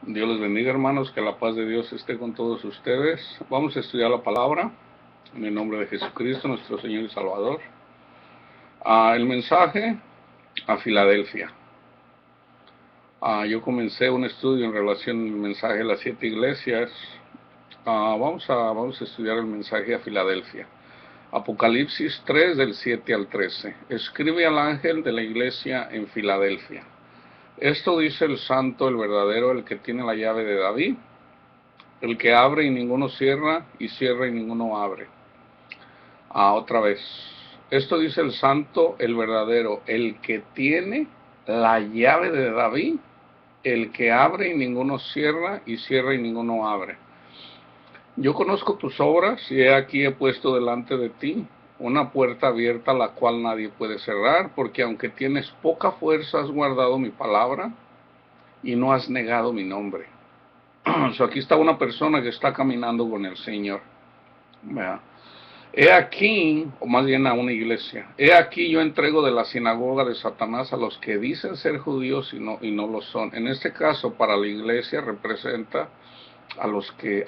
Dios les bendiga, hermanos, que la paz de Dios esté con todos ustedes. Vamos a estudiar la palabra en el nombre de Jesucristo, nuestro Señor y Salvador. El mensaje a Filadelfia. Yo comencé un estudio en relación al mensaje de las 7 iglesias. Vamos a estudiar el mensaje a Filadelfia. Apocalipsis 3 del 7 al 13. Escribe al ángel de la iglesia en Filadelfia. Esto dice el santo, el verdadero, el que tiene la llave de David, el que abre y ninguno cierra, y cierra y ninguno abre. Otra vez. Esto dice el santo, el verdadero, el que tiene la llave de David, el que abre y ninguno cierra, y cierra y ninguno abre. Yo conozco tus obras, y aquí he puesto delante de ti una puerta abierta, la cual nadie puede cerrar, porque aunque tienes poca fuerza, has guardado mi palabra, y no has negado mi nombre. Aquí está una persona que está caminando con el Señor. He aquí, o más bien a una iglesia, he aquí yo entrego de la sinagoga de Satanás a los que dicen ser judíos y no lo son. En este caso, para la iglesia representa a los que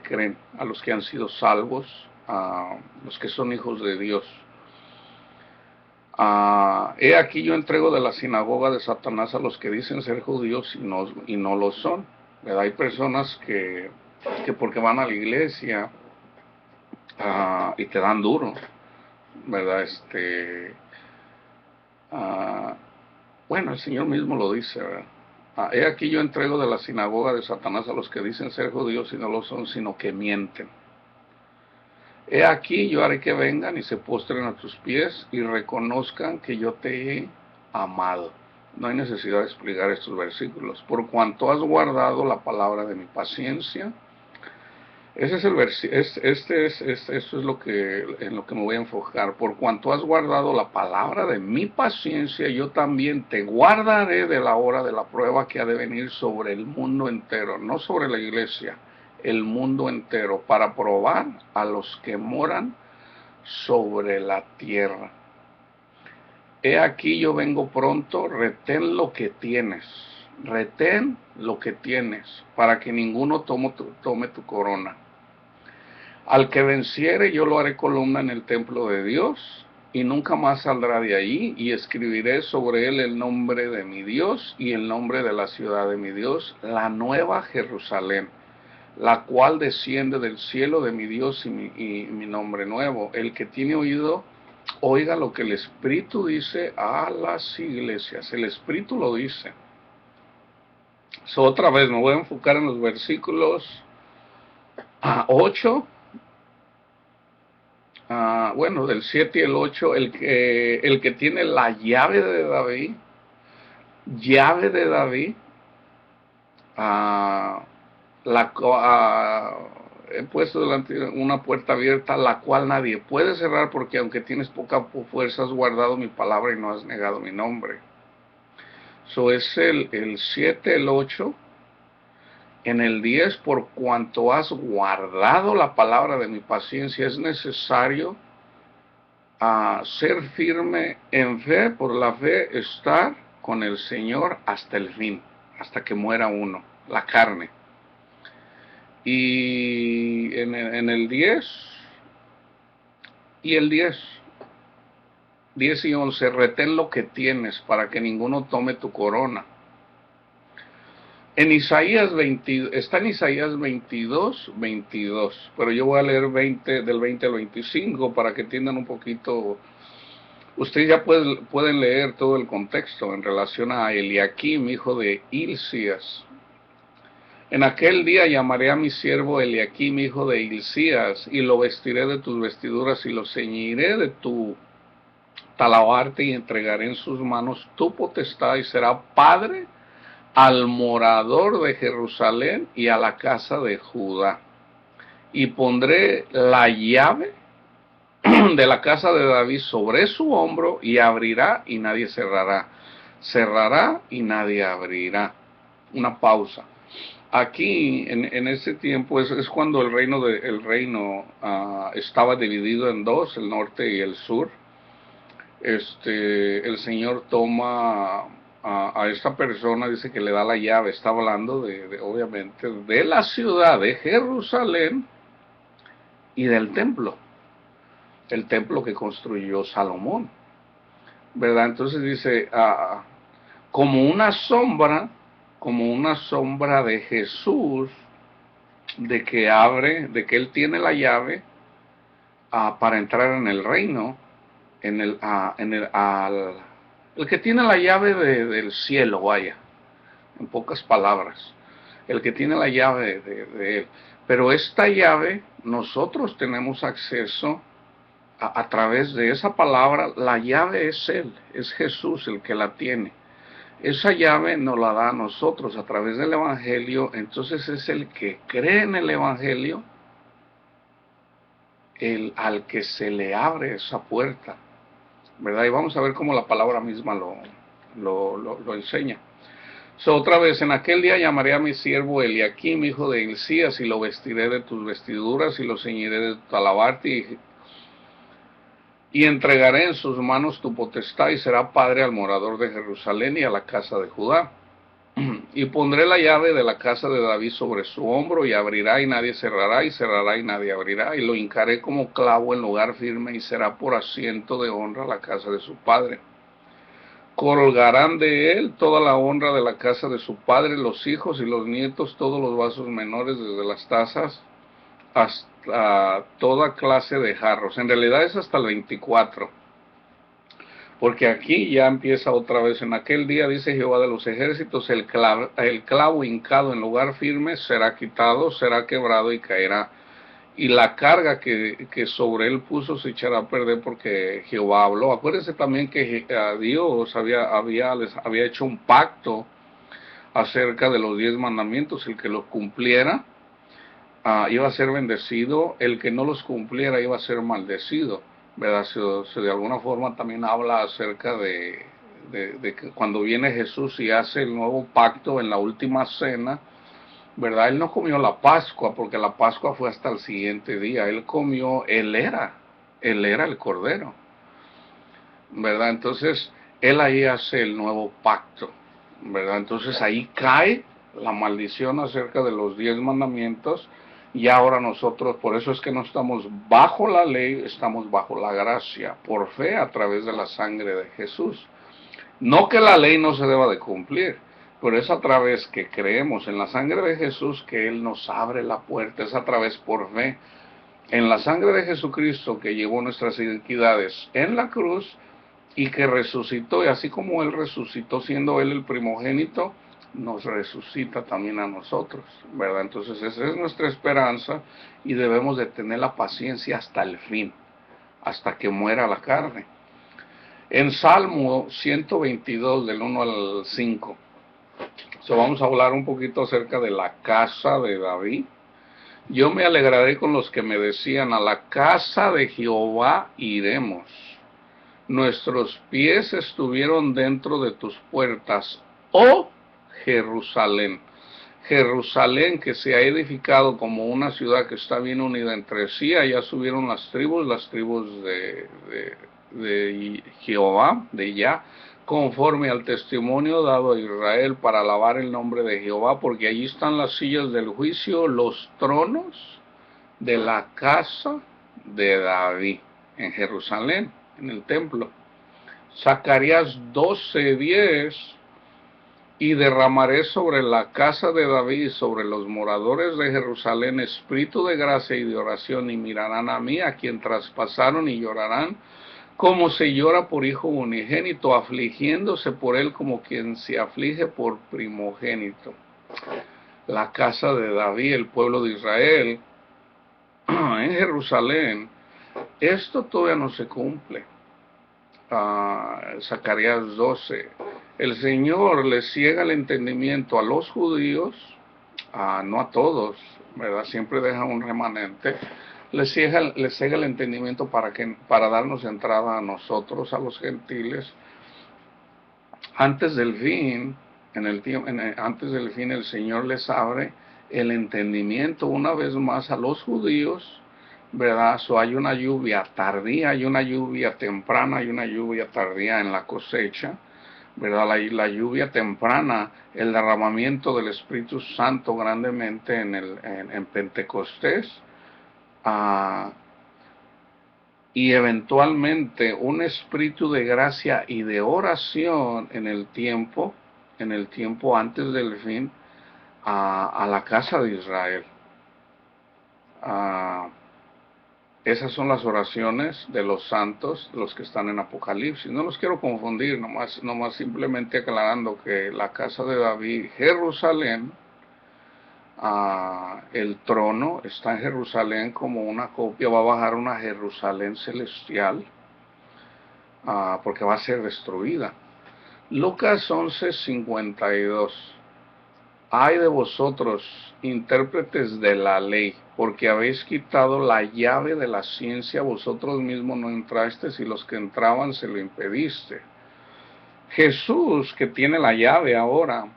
creen, a los que han sido salvos, a los que son hijos de Dios. He aquí yo entrego de la sinagoga de Satanás a los que dicen ser judíos y no lo son. ¿Verdad? Hay personas que porque van a la iglesia y te dan duro, ¿verdad? Bueno, el Señor mismo lo dice, ¿verdad? He aquí yo entrego de la sinagoga de Satanás a los que dicen ser judíos y no lo son, sino que mienten. He aquí yo haré que vengan y se postren a tus pies y reconozcan que yo te he amado. No hay necesidad de explicar estos versículos. Por cuanto has guardado la palabra de mi paciencia. Ese es el versículo, esto es en lo que me voy a enfocar. Por cuanto has guardado la palabra de mi paciencia, yo también te guardaré de la hora de la prueba que ha de venir sobre el mundo entero, no sobre la iglesia, el mundo entero, para probar a los que moran sobre la tierra. He aquí yo vengo pronto, retén lo que tienes, para que ninguno tome tu corona. Al que venciere yo lo haré columna en el templo de Dios, y nunca más saldrá de allí, y escribiré sobre él el nombre de mi Dios y el nombre de la ciudad de mi Dios, la nueva Jerusalén, la cual desciende del cielo de mi Dios y mi nombre nuevo. El que tiene oído, oiga lo que el Espíritu dice a las iglesias. El Espíritu lo dice. Otra vez me voy a enfocar en los versículos 8, bueno, del 7 y el 8, el que tiene la llave de David, he puesto delante una puerta abierta, la cual nadie puede cerrar, porque aunque tienes poca fuerza, has guardado mi palabra y no has negado mi nombre. Es el 7, el 8, en el 10, por cuanto has guardado la palabra de mi paciencia. Es necesario ser firme en fe, por la fe estar con el Señor hasta el fin, hasta que muera uno, la carne. Y en el 10 y el 10 y 11, retén lo que tienes para que ninguno tome tu corona. En Isaías 20, está en Isaías 22, pero yo voy a leer del 20 al 25 para que entiendan un poquito. Ustedes ya pueden leer todo el contexto en relación a Eliakim, hijo de Hilcías. En aquel día llamaré a mi siervo Eliakim, hijo de Hilcías, y lo vestiré de tus vestiduras y lo ceñiré de tu talabarte, y entregaré en sus manos tu potestad, y será padre al morador de Jerusalén y a la casa de Judá. Y pondré la llave de la casa de David sobre su hombro, y abrirá y nadie cerrará, cerrará y nadie abrirá. Una pausa. Aquí en ese tiempo es cuando el reino estaba dividido en dos, el norte y el sur. El Señor toma a esta persona, dice que le da la llave, está hablando obviamente de la ciudad de Jerusalén y del templo, el templo que construyó Salomón, ¿verdad? Entonces dice, como una sombra, de Jesús, de que abre, de que él tiene la llave para entrar en el reino, el que tiene la llave del cielo, vaya, en pocas palabras, el que tiene la llave de él. Pero esta llave nosotros tenemos acceso a través de esa palabra. La llave es él, es Jesús el que la tiene. Esa llave nos la da a nosotros a través del Evangelio. Entonces es el que cree en el Evangelio al que se le abre esa puerta, ¿verdad? Y vamos a ver cómo la palabra misma lo enseña. Otra vez, en aquel día llamaré a mi siervo Eliaquim, hijo de Hilcías, y lo vestiré de tus vestiduras y lo ceñiré de tu talabarte, y entregaré en sus manos tu potestad, y será padre al morador de Jerusalén y a la casa de Judá. Y pondré la llave de la casa de David sobre su hombro, y abrirá y nadie cerrará, y cerrará y nadie abrirá, y lo hincaré como clavo en lugar firme, y será por asiento de honra la casa de su padre. Colgarán de él toda la honra de la casa de su padre, los hijos y los nietos, todos los vasos menores, desde las tazas hasta toda clase de jarros. En realidad es hasta el 24, porque aquí ya empieza otra vez. En aquel día, dice Jehová de los ejércitos, el clavo hincado en lugar firme será quitado, será quebrado y caerá, y la carga que sobre él puso se echará a perder, porque Jehová habló. Acuérdense también que Dios les había hecho un pacto acerca de los 10 mandamientos. El que los cumpliera iba a ser bendecido, el que no los cumpliera iba a ser maldecido, ¿verdad? De alguna forma también habla acerca de que cuando viene Jesús y hace el nuevo pacto en la última cena, ¿verdad? Él no comió la Pascua, porque la Pascua fue hasta el siguiente día. Él era el Cordero, ¿verdad? Entonces, él ahí hace el nuevo pacto, ¿verdad? Entonces ahí cae la maldición acerca de los 10 mandamientos, y ahora nosotros, por eso es que no estamos bajo la ley, estamos bajo la gracia, por fe a través de la sangre de Jesús. No que la ley no se deba de cumplir, pero es a través que creemos en la sangre de Jesús que Él nos abre la puerta. Es a través por fe en la sangre de Jesucristo, que llevó nuestras iniquidades en la cruz y que resucitó, y así como Él resucitó siendo Él el primogénito, nos resucita también a nosotros, ¿verdad? Entonces esa es nuestra esperanza, y debemos de tener la paciencia hasta el fin, hasta que muera la carne. En Salmo 122, del 1 al 5, vamos a hablar un poquito acerca de la casa de David. Yo me alegraré con los que me decían, a la casa de Jehová iremos. Nuestros pies estuvieron dentro de tus puertas, oh Jerusalén. Jerusalén, que se ha edificado como una ciudad que está bien unida entre sí. Allá subieron las tribus de Jehová, de Yah, conforme al testimonio dado a Israel, para alabar el nombre de Jehová, porque allí están las sillas del juicio, los tronos de la casa de David, en Jerusalén, en el templo. Zacarías 12:10, y derramaré sobre la casa de David y sobre los moradores de Jerusalén espíritu de gracia y de oración, y mirarán a mí, a quien traspasaron, y llorarán como se llora por hijo unigénito, afligiéndose por él como quien se aflige por primogénito. La casa de David, el pueblo de Israel, en Jerusalén, esto todavía no se cumple. Zacarías 12, el Señor le ciega el entendimiento a los judíos, no a todos, ¿verdad? Siempre deja un remanente. Le ciega el entendimiento para darnos entrada a nosotros, a los gentiles. Antes del fin, antes del fin, el Señor les abre el entendimiento una vez más a los judíos, ¿verdad? Hay una lluvia tardía, hay una lluvia temprana, hay una lluvia tardía en la cosecha, ¿verdad? La lluvia temprana, el derramamiento del Espíritu Santo grandemente en Pentecostés, ah, y eventualmente un espíritu de gracia y de oración en el tiempo antes del fin, a la casa de Israel. Ah, Esas son las oraciones de los santos, los que están en Apocalipsis. No los quiero confundir, nomás simplemente aclarando que la casa de David, Jerusalén, el trono está en Jerusalén como una copia, va a bajar una Jerusalén celestial, porque va a ser destruida. Lucas 11:52. Ay de vosotros, intérpretes de la ley, porque habéis quitado la llave de la ciencia, vosotros mismos no entrasteis y los que entraban se lo impediste. Jesús, que tiene la llave ahora,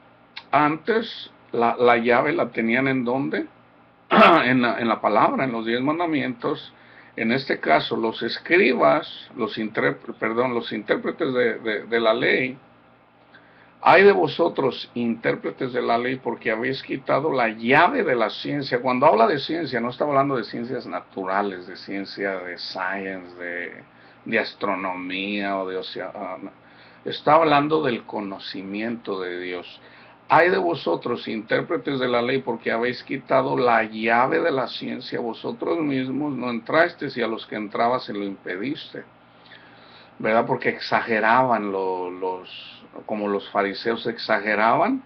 antes la llave la tenían ¿en dónde? en la palabra, en los 10 mandamientos. En este caso, los escribas, los intérpretes de la ley. Hay de vosotros, intérpretes de la ley, porque habéis quitado la llave de la ciencia. Cuando habla de ciencia, no está hablando de ciencias naturales, de ciencia de science, de astronomía o de oceano. Está hablando del conocimiento de Dios. Hay de vosotros, intérpretes de la ley, porque habéis quitado la llave de la ciencia. Vosotros mismos no entrasteis y a los que entraba se lo impediste. ¿Verdad? Porque exageraban como los fariseos exageraban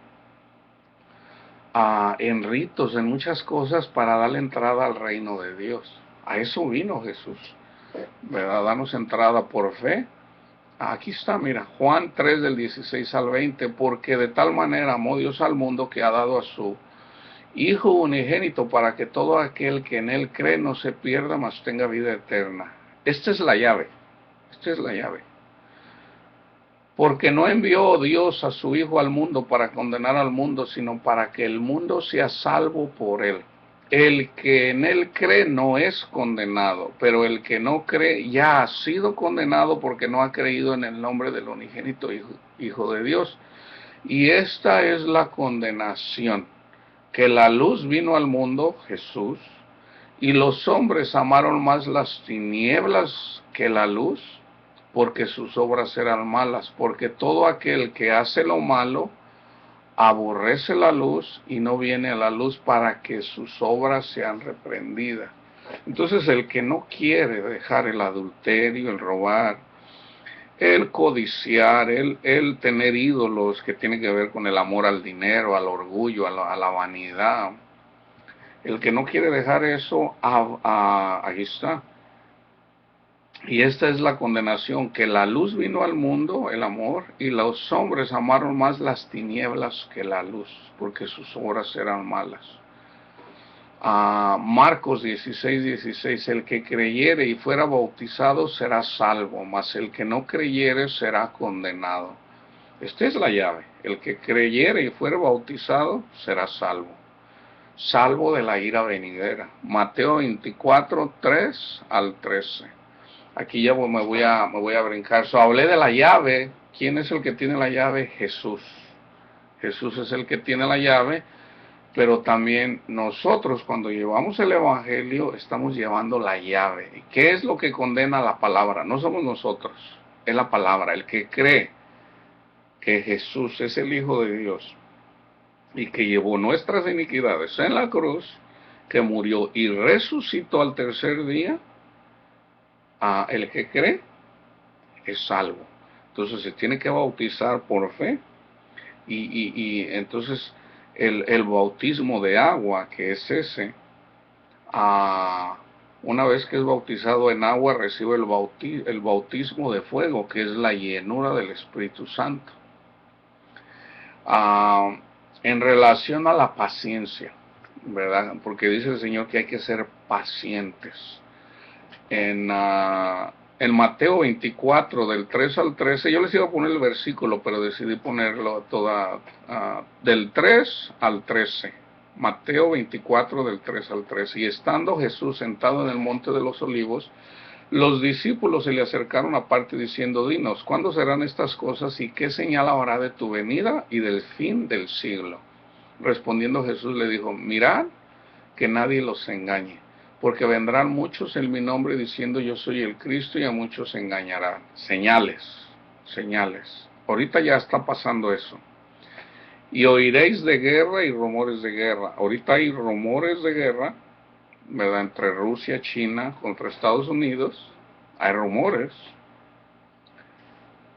en ritos, en muchas cosas para darle entrada al reino de Dios. A eso vino Jesús, ¿verdad? Danos entrada por fe. Aquí está, mira, Juan 3 del 16 al 20, porque de tal manera amó Dios al mundo que ha dado a su Hijo unigénito para que todo aquel que en él cree no se pierda, mas tenga vida eterna. Esta es la llave, esta es la llave. Porque no envió Dios a su Hijo al mundo para condenar al mundo, sino para que el mundo sea salvo por él. El que en él cree no es condenado, pero el que no cree ya ha sido condenado porque no ha creído en el nombre del unigénito Hijo de Dios. Y esta es la condenación, que la luz vino al mundo, Jesús, y los hombres amaron más las tinieblas que la luz, porque sus obras eran malas, porque todo aquel que hace lo malo aborrece la luz y no viene a la luz para que sus obras sean reprendidas. Entonces el que no quiere dejar el adulterio, el robar, el codiciar, el tener ídolos que tienen que ver con el amor al dinero, al orgullo, a la vanidad, el que no quiere dejar eso, ahí está. Y esta es la condenación, que la luz vino al mundo, el amor, y los hombres amaron más las tinieblas que la luz, porque sus obras eran malas. Marcos 16:16, el que creyere y fuera bautizado será salvo, mas el que no creyere será condenado. Esta es la llave, el que creyere y fuera bautizado será salvo, salvo de la ira venidera. Mateo 24:3 al 13. Aquí ya me voy a brincar. Hablé de la llave. ¿Quién es el que tiene la llave? Jesús. Jesús es el que tiene la llave, pero también nosotros cuando llevamos el Evangelio estamos llevando la llave. ¿Y qué es lo que condena la palabra? No somos nosotros, es la palabra. El que cree que Jesús es el Hijo de Dios y que llevó nuestras iniquidades en la cruz, que murió y resucitó al tercer día, el que cree es salvo. Entonces se tiene que bautizar por fe y entonces el bautismo de agua, que es ese, una vez que es bautizado en agua recibe el bautismo de fuego, que es la llenura del Espíritu Santo. En relación a la paciencia, ¿verdad? Porque dice el Señor que hay que ser pacientes. En Mateo 24, del 3 al 13, yo les iba a poner el versículo, pero decidí ponerlo del 3 al 13. Mateo 24, del 3 al 13. Y estando Jesús sentado en el monte de los olivos, Los discípulos se le acercaron aparte diciendo, dinos, ¿cuándo serán estas cosas y qué señal habrá de tu venida y del fin del siglo? Respondiendo Jesús le dijo, mirad que nadie los engañe, porque vendrán muchos en mi nombre diciendo yo soy el Cristo y a muchos engañarán. Señales, señales. Ahorita ya está pasando eso. Y oiréis de guerra y rumores de guerra. Ahorita hay rumores de guerra, ¿verdad? Entre Rusia, China, contra Estados Unidos. Hay rumores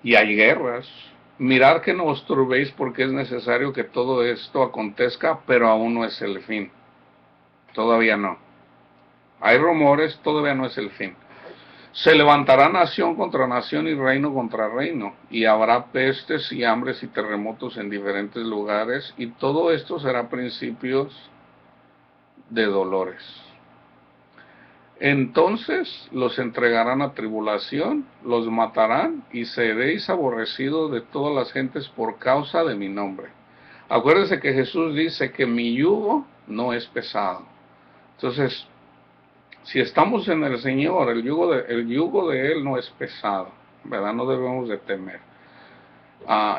y hay guerras. Mirad que no os turbéis porque es necesario que todo esto acontezca, pero aún no es el fin. Todavía no. Hay rumores, todavía no es el fin. Se levantará nación contra nación y reino contra reino, y habrá pestes y hambres y terremotos en diferentes lugares, y todo esto será principios de dolores. Entonces los entregarán a tribulación, los matarán, y seréis aborrecidos de todas las gentes por causa de mi nombre. Acuérdense que Jesús dice que mi yugo no es pesado. Entonces, si estamos en el Señor, el yugo de Él no es pesado, ¿verdad? No debemos de temer.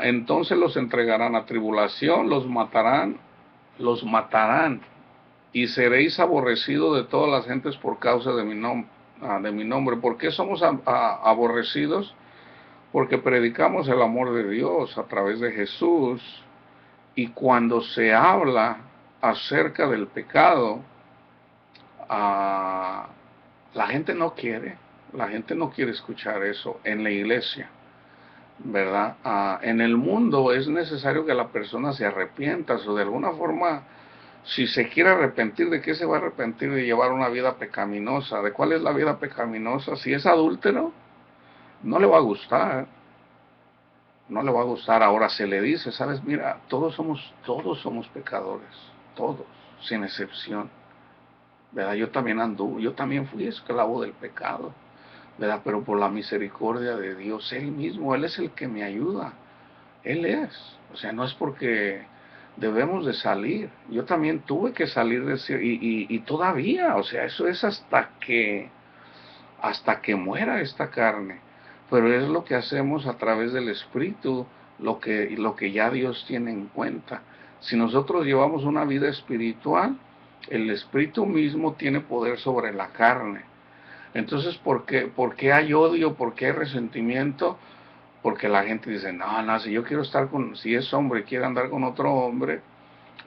Entonces los entregarán a tribulación, los matarán, y seréis aborrecidos de todas las gentes por causa de mi nombre. ¿Por qué somos aborrecidos? Porque predicamos el amor de Dios a través de Jesús, y cuando se habla acerca del pecado, la gente no quiere, escuchar eso en la iglesia, ¿verdad? En el mundo es necesario que la persona se arrepienta, o de alguna forma, si se quiere arrepentir, ¿de qué se va a arrepentir? De llevar una vida pecaminosa. ¿De cuál es la vida pecaminosa? Si es adúltero, no le va a gustar, no le va a gustar. Ahora se le dice, sabes, mira, todos somos pecadores, todos, sin excepción. ¿Verdad? Yo también fui esclavo del pecado, ¿verdad? Pero por la misericordia de Dios, Él mismo, Él es el que me ayuda, Él es, o sea, no es porque debemos de salir, yo también tuve que salir de ese, y todavía, o sea, eso es hasta que muera esta carne, pero es lo que hacemos a través del Espíritu, lo que ya Dios tiene en cuenta. Si nosotros llevamos una vida espiritual, el Espíritu mismo tiene poder sobre la carne. Entonces, ¿por qué hay odio? ¿Por qué hay resentimiento? Porque la gente dice, no, si yo quiero si es hombre y quiere andar con otro hombre,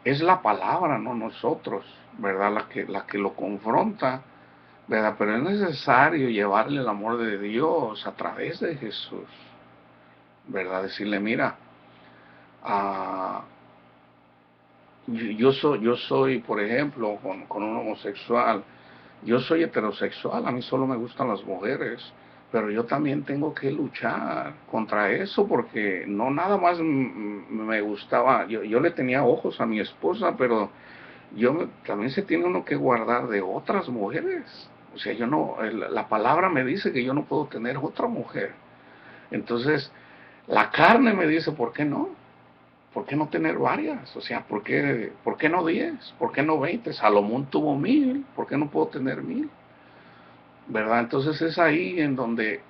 es la palabra, no nosotros, ¿verdad? La que lo confronta, ¿verdad? Pero es necesario llevarle el amor de Dios a través de Jesús, ¿verdad? Decirle, mira, yo soy, por ejemplo, con un homosexual, yo soy heterosexual, a mí solo me gustan las mujeres, pero yo también tengo que luchar contra eso porque no nada más me gustaba, yo le tenía ojos a mi esposa, pero también se tiene uno que guardar de otras mujeres. O sea, yo no, la palabra me dice que yo no puedo tener otra mujer. Entonces, la carne me dice, ¿por qué no? ¿Por qué no tener varias? O sea, ¿por qué no 10? ¿Por qué no 20? Salomón tuvo 1000, ¿por qué no puedo tener 1000? ¿Verdad? Entonces es ahí en donde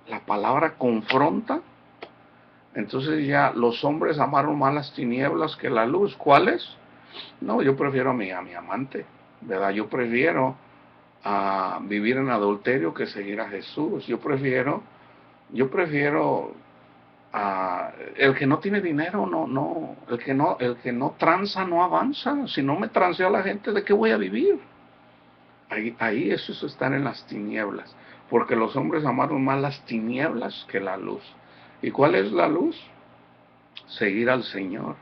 la palabra confronta. Entonces ya los hombres amaron más las tinieblas que la luz. ¿Cuáles? No, yo prefiero a mi amante, ¿verdad? Yo prefiero vivir en adulterio que seguir a Jesús. Yo prefiero el que no tiene dinero, el que no tranza no avanza. Si no me transeo a la gente, ¿de qué voy a vivir? Ahí eso es estar en las tinieblas, porque los hombres amaron más las tinieblas que la luz. ¿Y cuál es la luz? Seguir al Señor,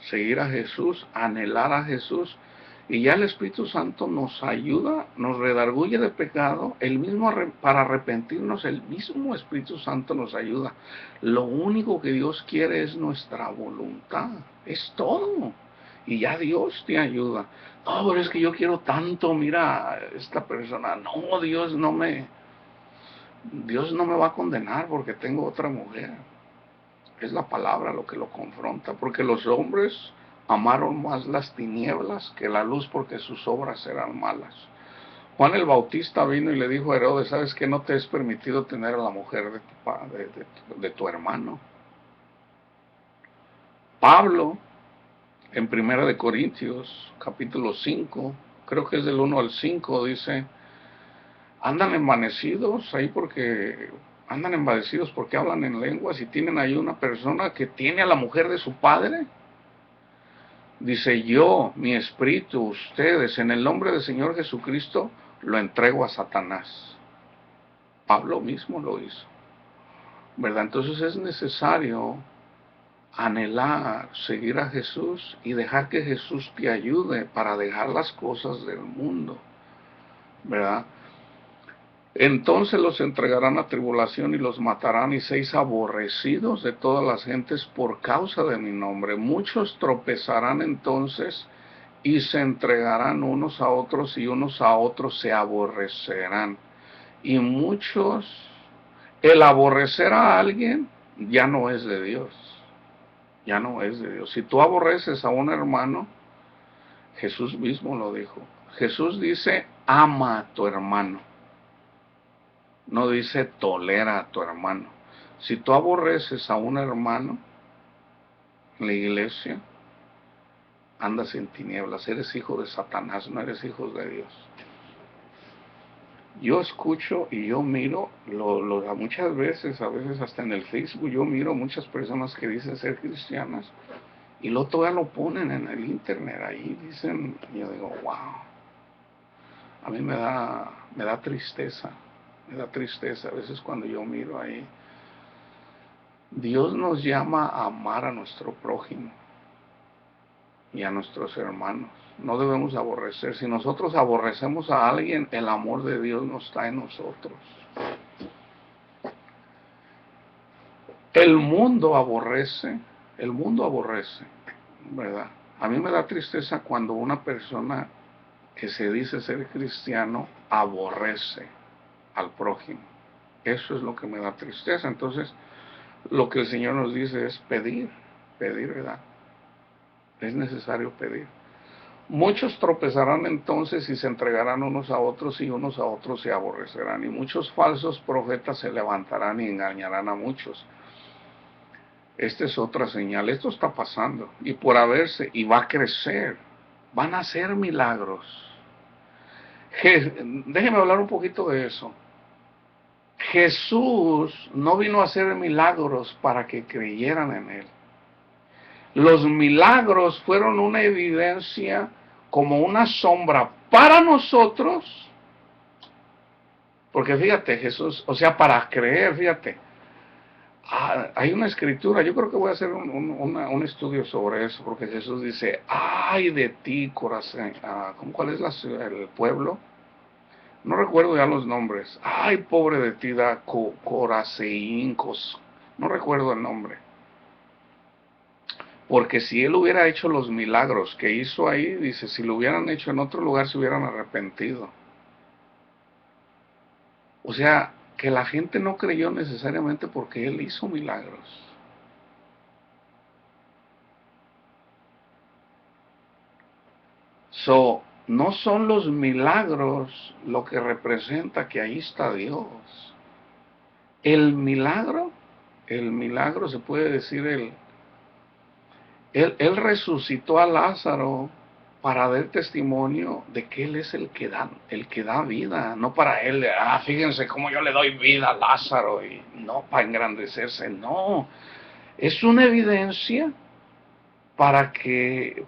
seguir a Jesús, anhelar a Jesús, y ya el Espíritu Santo nos ayuda, nos redarguye de pecado, para arrepentirnos, el mismo Espíritu Santo nos ayuda. Lo único que Dios quiere es nuestra voluntad, es todo, y ya Dios te ayuda. No, pero es que yo quiero tanto, mira, esta persona, no, Dios no me va a condenar porque tengo otra mujer. Es la palabra lo que lo confronta, porque los hombres amaron más las tinieblas que la luz porque sus obras eran malas. Juan el Bautista vino y le dijo a Herodes, ¿sabes que no te es permitido tener a la mujer de tu hermano? Pablo, en Primera de Corintios, capítulo 5, creo que es del 1 al 5, dice, andan envanecidos ahí porque andan envanecidos porque hablan en lenguas y tienen ahí una persona que tiene a la mujer de su padre. Dice, yo, mi espíritu, ustedes, en el nombre del Señor Jesucristo, lo entrego a Satanás. Pablo mismo lo hizo, ¿verdad? Entonces es necesario anhelar, seguir a Jesús y dejar que Jesús te ayude para dejar las cosas del mundo, ¿verdad? Entonces los entregarán a tribulación y los matarán y seis aborrecidos de todas las gentes por causa de mi nombre. Muchos tropezarán entonces y se entregarán unos a otros y unos a otros se aborrecerán. Y muchos, el aborrecer a alguien ya no es de Dios, ya no es de Dios. Si tú aborreces a un hermano, Jesús mismo lo dijo. Jesús dice, ama a tu hermano. No dice tolera a tu hermano. Si tú aborreces a un hermano en la iglesia, andas en tinieblas, eres hijo de Satanás, no eres hijo de Dios. Yo escucho y yo miro, muchas veces, a veces hasta en el Facebook, yo miro muchas personas que dicen ser cristianas y luego todavía lo ponen en el internet, ahí dicen, y yo digo, wow, a mí me da tristeza a veces cuando yo miro ahí. Dios nos llama a amar a nuestro prójimo y a nuestros hermanos. No debemos aborrecer. Si nosotros aborrecemos a alguien, el amor de Dios no está en nosotros. El mundo aborrece, ¿verdad? A mí me da tristeza cuando una persona que se dice ser cristiano aborrece al prójimo. Eso es lo que me da tristeza. Entonces, lo que el Señor nos dice es pedir, ¿verdad? Es necesario pedir. Muchos tropezarán entonces y se entregarán unos a otros y unos a otros se aborrecerán. Y muchos falsos profetas se levantarán y engañarán a muchos. Esta es otra señal. Esto está pasando. Y por haberse, y va a crecer. Van a hacer milagros. Déjeme hablar un poquito de eso. Jesús no vino a hacer milagros para que creyeran en Él. Los milagros fueron una evidencia como una sombra para nosotros, porque fíjate, Jesús, o sea, para creer, fíjate, hay una escritura, yo creo que voy a hacer un estudio sobre eso, porque Jesús dice, ay de ti, Corazón, ¿cuál es el pueblo? No recuerdo ya los nombres, ay pobre de ti, Corazín, no recuerdo el nombre. Porque si él hubiera hecho los milagros que hizo ahí, dice, si lo hubieran hecho en otro lugar se hubieran arrepentido. O sea, que la gente no creyó necesariamente porque él hizo milagros. No son los milagros lo que representa que ahí está Dios. El milagro se puede decir, él resucitó a Lázaro para dar testimonio de que Él es el que da vida, no para Él, fíjense cómo yo le doy vida a Lázaro, y no para engrandecerse, no, es una evidencia para que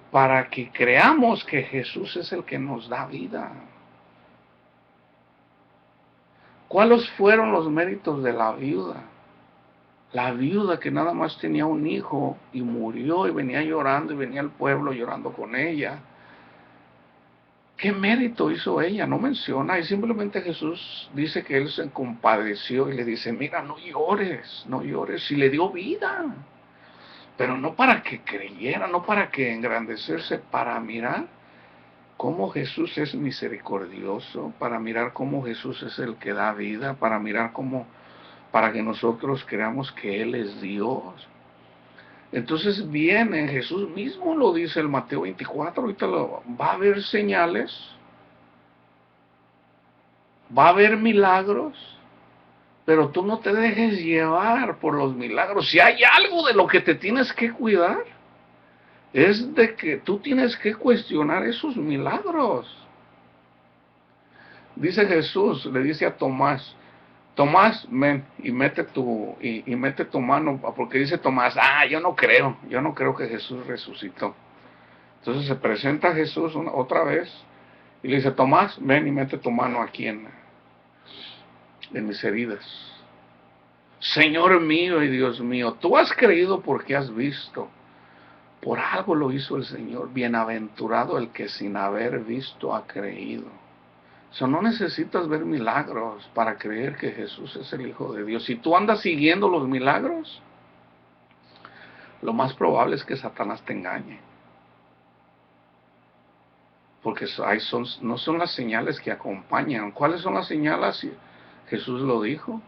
creamos que Jesús es el que nos da vida. ¿Cuáles fueron los méritos de la viuda? La viuda que nada más tenía un hijo y murió y venía llorando y venía el pueblo llorando con ella. ¿Qué mérito hizo ella? No menciona, y simplemente Jesús dice que él se compadeció y le dice, mira, no llores, y le dio vida. Pero no para que creyera, no para que engrandecerse, para mirar cómo Jesús es misericordioso, para mirar cómo Jesús es el que da vida, para mirar para que nosotros creamos que Él es Dios. Entonces viene, Jesús mismo lo dice el Mateo 24, ahorita va a haber señales Va a haber milagros, pero tú no te dejes llevar por los milagros. Si hay algo de lo que te tienes que cuidar, es de que tú tienes que cuestionar esos milagros. Dice Jesús, le dice a Tomás, Tomás, ven y mete tu mano, porque dice Tomás, yo no creo que Jesús resucitó. Entonces se presenta a Jesús otra vez y le dice, Tomás, ven y mete tu mano aquí en mis heridas. Señor mío y Dios mío, tú has creído porque has visto. Por algo lo hizo el Señor. Bienaventurado el que sin haber visto ha creído. No necesitas ver milagros para creer que Jesús es el Hijo de Dios. Si tú andas siguiendo los milagros, lo más probable es que Satanás te engañe. Porque no son las señales que acompañan. ¿Cuáles son las señales? Jesús lo dijo.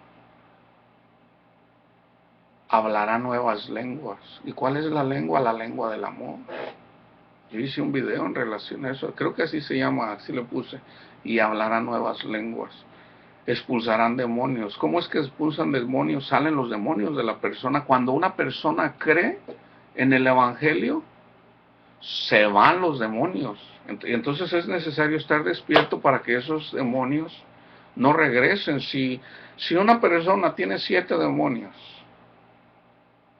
Hablará nuevas lenguas. ¿Y cuál es la lengua? La lengua del amor. Yo hice un video en relación a eso. Creo que así se llama, así le puse. Y hablará nuevas lenguas. Expulsarán demonios. ¿Cómo es que expulsan demonios? Salen los demonios de la persona. Cuando una persona cree en el Evangelio, se van los demonios. Entonces es necesario estar despierto para que esos demonios no regresen. Si una persona tiene 7 demonios,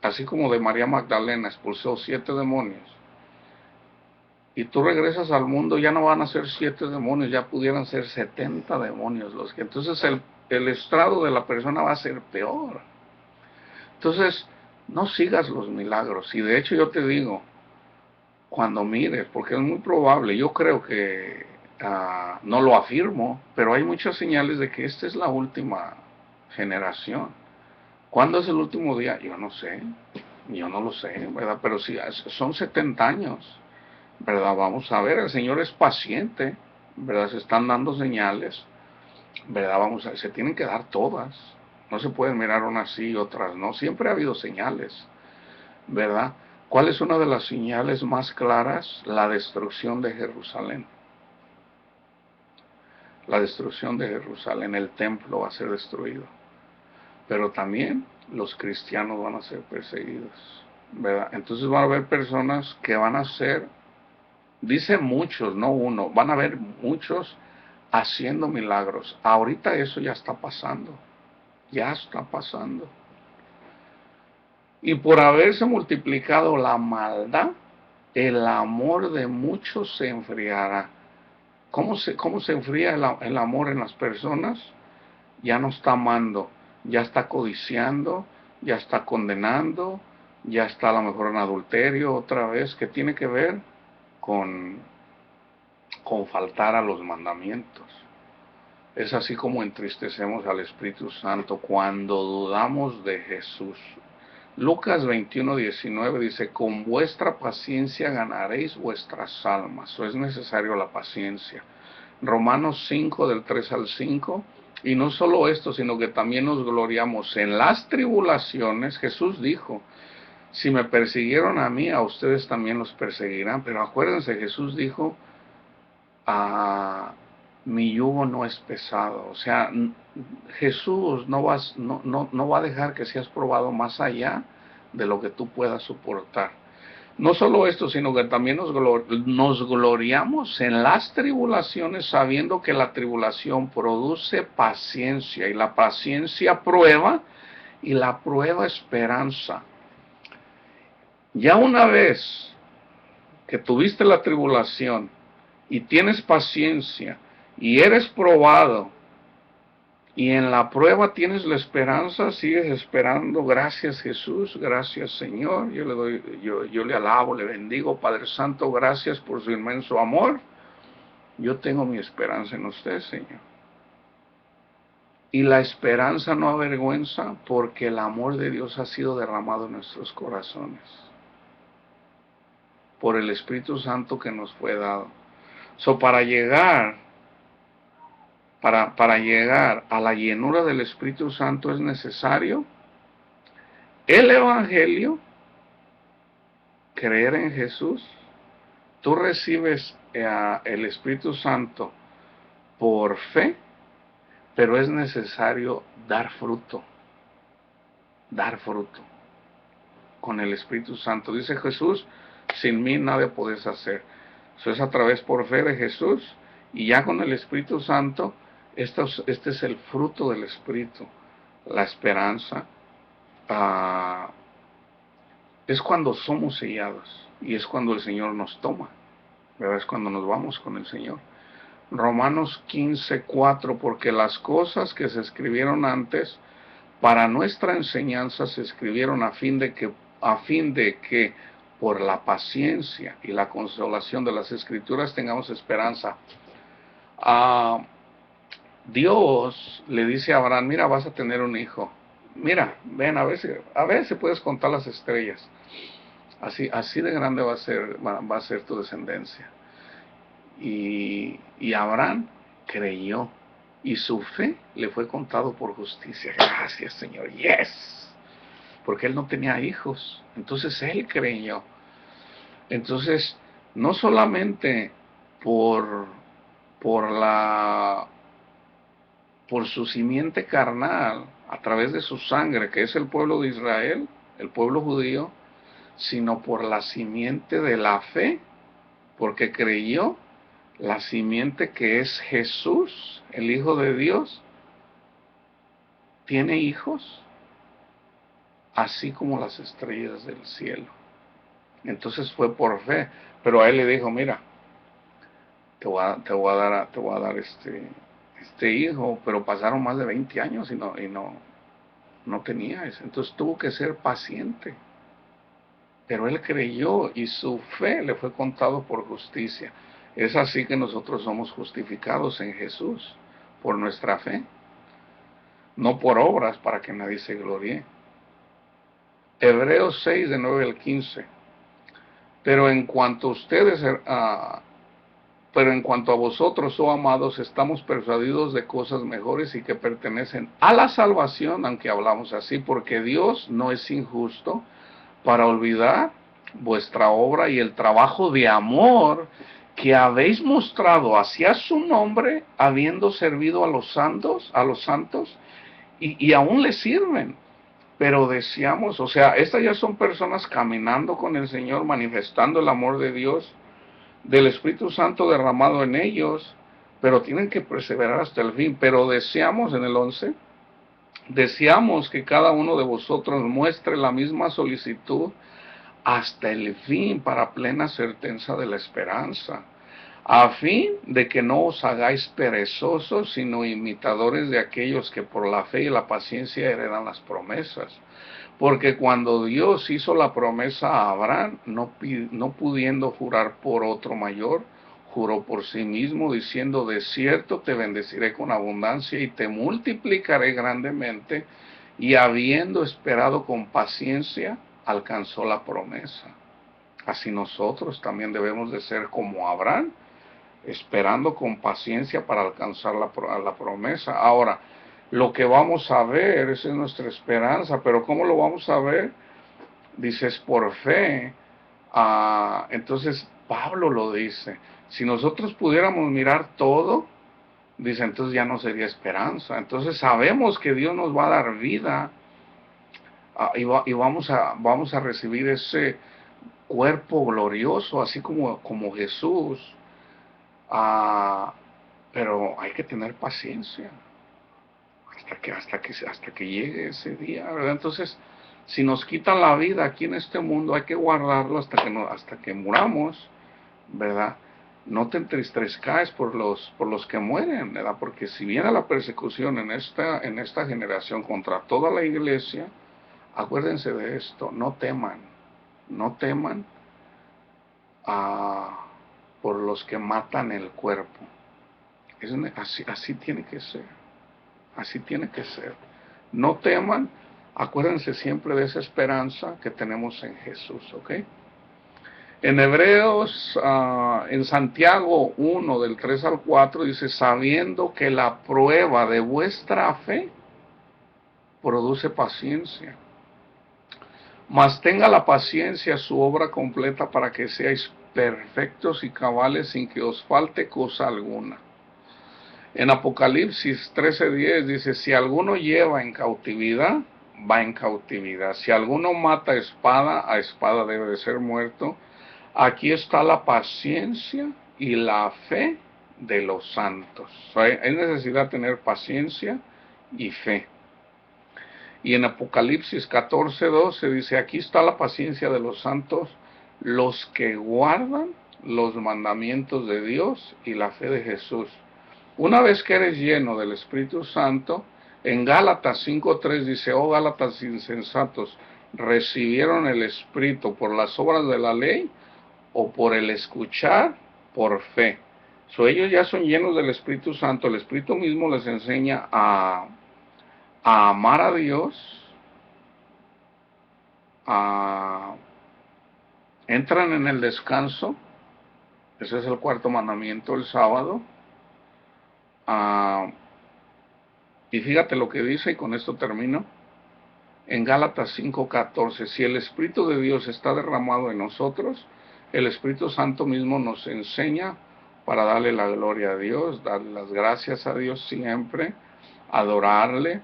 así como de María Magdalena expulsó 7 demonios, y tú regresas al mundo, ya no van a ser 7 demonios, ya pudieran ser 70 demonios los que. Entonces el estrado de la persona va a ser peor. Entonces no sigas los milagros. Y de hecho yo te digo, cuando mires, porque es muy probable, yo creo que no lo afirmo, pero hay muchas señales de que esta es la última generación. ¿Cuándo es el último día? Yo no sé, yo no lo sé, ¿verdad? Pero si son 70 años, ¿verdad? Vamos a ver, el Señor es paciente, ¿verdad? Se están dando señales, ¿verdad? Vamos a ver, se tienen que dar todas, no se pueden mirar unas sí y otras no, siempre ha habido señales, ¿verdad? ¿Cuál es una de las señales más claras? La destrucción de Jerusalén. La destrucción de Jerusalén, el templo va a ser destruido. Pero también los cristianos van a ser perseguidos, ¿verdad? Entonces van a haber personas que van a ser, dice muchos, no uno, van a haber muchos haciendo milagros. Ahorita eso ya está pasando, ya está pasando. Y por haberse multiplicado la maldad, el amor de muchos se enfriará. ¿Cómo se enfría el amor en las personas? Ya no está amando, ya está codiciando, ya está condenando, ya está a lo mejor en adulterio otra vez, que tiene que ver con faltar a los mandamientos. Es así como entristecemos al Espíritu Santo cuando dudamos de Jesús. Lucas 21:19 dice, con vuestra paciencia ganaréis vuestras almas. Eso es necesario, la paciencia. Romanos 5 del 3 al 5. Y no solo esto, sino que también nos gloriamos en las tribulaciones. Jesús dijo, si me persiguieron a mí, a ustedes también los perseguirán. Pero acuérdense, Jesús dijo, mi yugo no es pesado. O sea, Jesús no va a dejar que seas probado más allá de lo que tú puedas soportar. No solo esto, sino que también nos gloriamos en las tribulaciones, sabiendo que la tribulación produce paciencia, y la paciencia prueba, y la prueba esperanza. Ya una vez que tuviste la tribulación y tienes paciencia y eres probado, y en la prueba tienes la esperanza, sigues esperando. Gracias Jesús, gracias Señor, yo le alabo, le bendigo, Padre Santo, gracias por su inmenso amor. Yo tengo mi esperanza en usted, Señor. Y la esperanza no avergüenza, porque el amor de Dios ha sido derramado en nuestros corazones por el Espíritu Santo que nos fue dado. Para llegar a la llenura del Espíritu Santo es necesario el Evangelio, creer en Jesús. Tú recibes el Espíritu Santo por fe, pero es necesario dar fruto con el Espíritu Santo. Dice Jesús, sin mí nada podés hacer. Eso es a través por fe de Jesús, y ya con el Espíritu Santo, este es el fruto del Espíritu, la esperanza. Es cuando somos sellados, y es cuando el Señor nos toma, ¿verdad? Es cuando nos vamos con el Señor. Romanos 15:4, porque las cosas que se escribieron antes para nuestra enseñanza se escribieron a fin de que por la paciencia y la consolación de las Escrituras tengamos esperanza. Dios le dice a Abraham, mira, vas a tener un hijo. Mira, ven, a ver si puedes contar las estrellas. Así de grande va a ser tu descendencia. Y Abraham creyó, y su fe le fue contado por justicia. Gracias, Señor. Yes. Porque él no tenía hijos. Entonces él creyó. Entonces, no solamente por su simiente carnal, a través de su sangre, que es el pueblo de Israel, el pueblo judío, sino por la simiente de la fe, porque creyó, la simiente que es Jesús, el Hijo de Dios, tiene hijos, así como las estrellas del cielo. Entonces fue por fe, pero a él le dijo, mira, te voy a dar este hijo, pero pasaron más de 20 años y no tenía eso. Entonces tuvo que ser paciente. Pero él creyó y su fe le fue contado por justicia. Es así que nosotros somos justificados en Jesús, por nuestra fe, no por obras para que nadie se gloríe. Hebreos 6, de 9 al 15. Pero en cuanto a vosotros, oh amados, estamos persuadidos de cosas mejores y que pertenecen a la salvación, aunque hablamos así, porque Dios no es injusto para olvidar vuestra obra y el trabajo de amor que habéis mostrado hacia su nombre, habiendo servido a los santos, y aún les sirven. Pero deseamos, o sea, estas ya son personas caminando con el Señor, manifestando el amor de Dios, del Espíritu Santo derramado en ellos, pero tienen que perseverar hasta el fin. Pero deseamos, en el 11, deseamos que cada uno de vosotros muestre la misma solicitud hasta el fin, para plena certeza de la esperanza, a fin de que no os hagáis perezosos, sino imitadores de aquellos que por la fe y la paciencia heredan las promesas. Porque cuando Dios hizo la promesa a Abraham, no pudiendo jurar por otro mayor, juró por sí mismo, diciendo, de cierto te bendeciré con abundancia y te multiplicaré grandemente, y habiendo esperado con paciencia, alcanzó la promesa. Así nosotros también debemos de ser como Abraham, esperando con paciencia para alcanzar la promesa. Ahora, lo que vamos a ver, esa es nuestra esperanza, pero ¿cómo lo vamos a ver? Dices, por fe. Entonces, Pablo lo dice. Si nosotros pudiéramos mirar todo, dice, entonces ya no sería esperanza. Entonces sabemos que Dios nos va a dar vida, y vamos a recibir ese cuerpo glorioso, así como Jesús. Pero hay que tener paciencia hasta que llegue ese día, ¿verdad? Entonces, si nos quitan la vida aquí en este mundo, hay que guardarlo hasta que muramos, ¿verdad? No te entristezcáis por los que mueren, ¿verdad? Porque si viene la persecución en esta generación contra toda la iglesia, acuérdense de esto, no teman por los que matan el cuerpo. Así tiene que ser. Así tiene que ser. No teman, acuérdense siempre de esa esperanza que tenemos en Jesús, ¿ok? En Hebreos, en Santiago 1, del 3 al 4, dice, sabiendo que la prueba de vuestra fe produce paciencia. Mas tenga la paciencia su obra completa para que seáis perfectos y cabales sin que os falte cosa alguna. En Apocalipsis 13:10 dice, si alguno lleva en cautividad, va en cautividad. Si alguno mata a espada debe de ser muerto. Aquí está la paciencia y la fe de los santos. Hay necesidad de tener paciencia y fe. Y en Apocalipsis 14:12 dice, aquí está la paciencia de los santos, los que guardan los mandamientos de Dios y la fe de Jesús. Una vez que eres lleno del Espíritu Santo, en Gálatas 5:3 dice, oh Gálatas insensatos, ¿recibieron el Espíritu por las obras de la ley o por el escuchar por fe? Ellos ya son llenos del Espíritu Santo, el Espíritu mismo les enseña a amar a Dios, entran en el descanso, ese es el cuarto mandamiento, el sábado, y fíjate lo que dice, y con esto termino, en Gálatas 5:14, si el Espíritu de Dios está derramado en nosotros, el Espíritu Santo mismo nos enseña para darle la gloria a Dios, darle las gracias a Dios siempre, adorarle.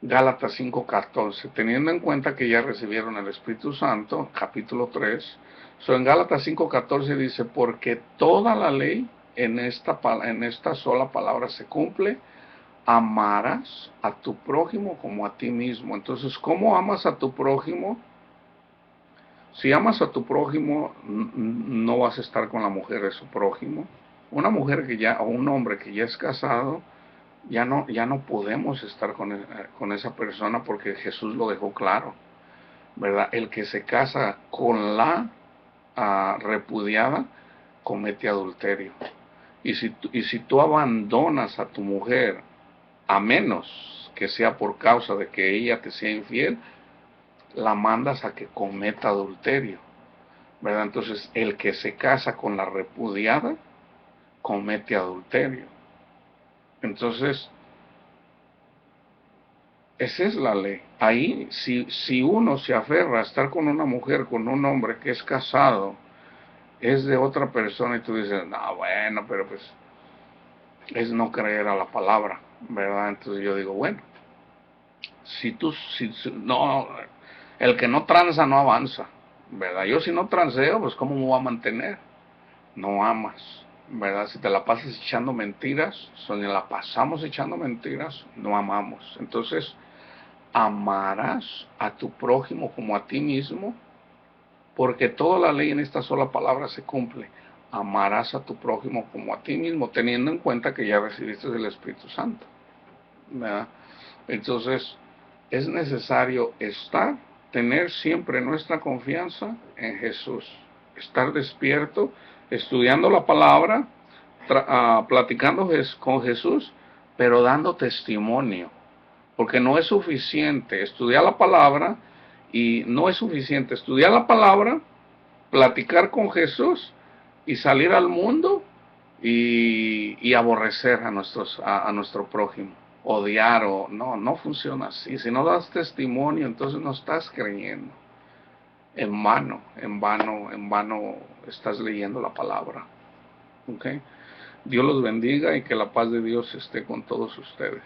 Gálatas 5:14, teniendo en cuenta que ya recibieron el Espíritu Santo, capítulo 3, en Gálatas 5:14 dice, porque toda la ley en esta sola palabra se cumple, amarás a tu prójimo como a ti mismo. Entonces, ¿cómo amas a tu prójimo? Si amas a tu prójimo, no vas a estar con la mujer de su prójimo. Una mujer o un hombre que ya es casado, ya no podemos estar con esa persona porque Jesús lo dejó claro, ¿verdad? El que se casa con la repudiada comete adulterio. Y si tú abandonas a tu mujer, a menos que sea por causa de que ella te sea infiel, la mandas a que cometa adulterio, ¿verdad? Entonces, el que se casa con la repudiada comete adulterio. Entonces, esa es la ley. Ahí, si uno se aferra a estar con una mujer, con un hombre que es casado, es de otra persona, y tú dices, no, bueno, pero pues es no creer a la palabra, ¿verdad? Entonces yo digo, bueno, no, el que no tranza no avanza, ¿verdad? Yo si no transeo, pues ¿cómo me voy a mantener? No amas, ¿verdad? Si te la pasas echando mentiras, si la pasamos echando mentiras, no amamos. Entonces, amarás a tu prójimo como a ti mismo, porque toda la ley en esta sola palabra se cumple. Amarás a tu prójimo como a ti mismo, teniendo en cuenta que ya recibiste el Espíritu Santo, ¿verdad? Entonces, es necesario tener siempre nuestra confianza en Jesús, estar despierto, estudiando la palabra, platicando con Jesús, pero dando testimonio, porque no es suficiente estudiar la palabra, y no es suficiente estudiar la palabra, platicar con Jesús y salir al mundo y aborrecer a nuestro prójimo, odiar, o no funciona así. Si no das testimonio, entonces no estás creyendo. En vano estás leyendo la palabra. ¿Okay? Dios los bendiga y que la paz de Dios esté con todos ustedes.